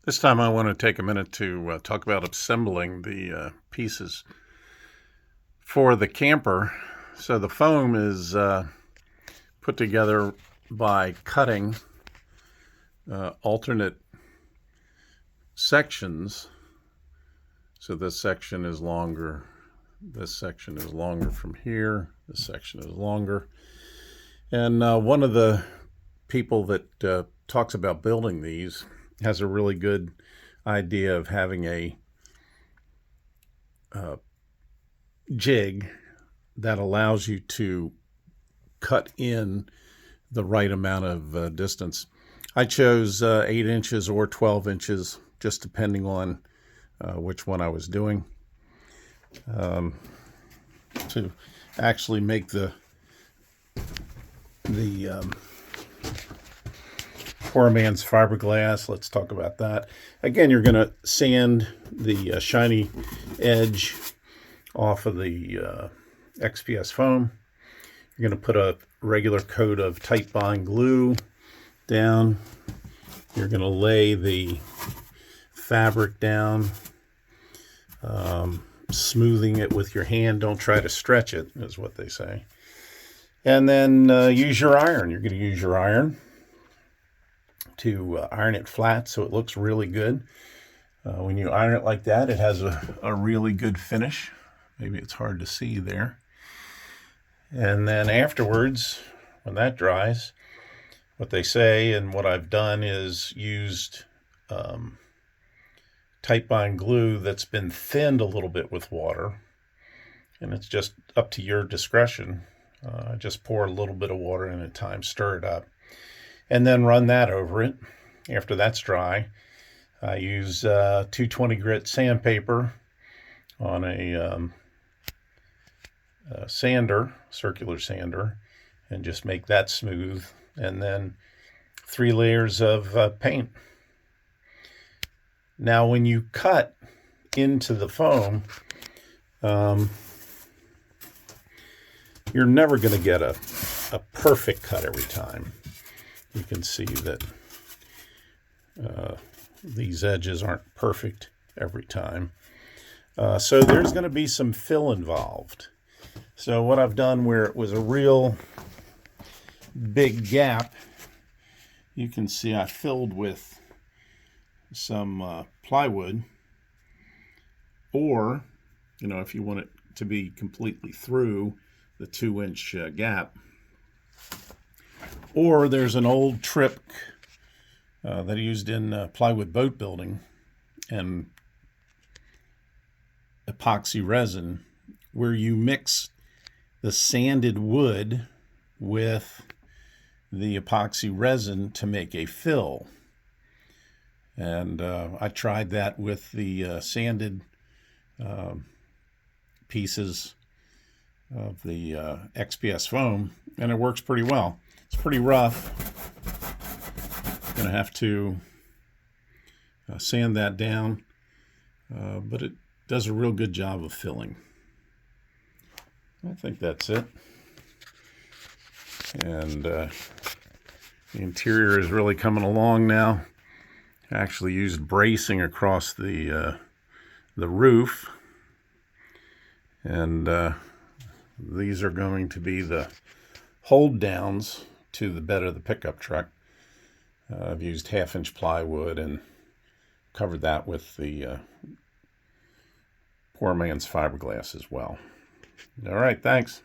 This time I want to take a minute to talk about assembling the pieces for the camper. So the foam is put together by cutting alternate sections. So this section is longer, this section is longer from here, this section is longer. And one of the people that talks about building these has a really good idea of having a jig that allows you to cut in the right amount of distance. I chose 8 inches or 12 inches, just depending on which one I was doing, to actually make the poor man's fiberglass. Let's talk about that. Again, you're going to sand the shiny edge off of the XPS foam. You're going to put a regular coat of tight bond glue down. You're going to lay the fabric down, smoothing it with your hand. Don't try to stretch it, is what they say. And then use your iron. You're going to use your iron to iron it flat so it looks really good. When you iron it like that, it has a really good finish. Maybe it's hard to see there. And then afterwards, when that dries, what they say and what I've done is used tight bond glue that's been thinned a little bit with water. And it's just up to your discretion. Just pour a little bit of water in at a time, stir it up, and then run that over it. After that's dry, I use 220 grit sandpaper on a sander, circular sander, and just make that smooth. And then 3 layers of paint. Now, when you cut into the foam, you're never going to get a perfect cut every time. You can see that these edges aren't perfect every time. So there's going to be some fill involved. So what I've done where it was a real big gap, you can see I filled with some plywood, or, if you want it to be completely through the 2-inch gap. Or there's an old trip that I used in plywood boat building and epoxy resin, where you mix the sanded wood with the epoxy resin to make a fill. And I tried that with the sanded pieces of the XPS foam, and it works pretty well. It's pretty rough. Gonna have to sand that down, but it does a real good job of filling. I think that's it. And the interior is really coming along now. I actually used bracing across the roof, and these are going to be the hold downs to the bed of the pickup truck. I've used 1/2-inch plywood and covered that with the poor man's fiberglass as well. All right, thanks.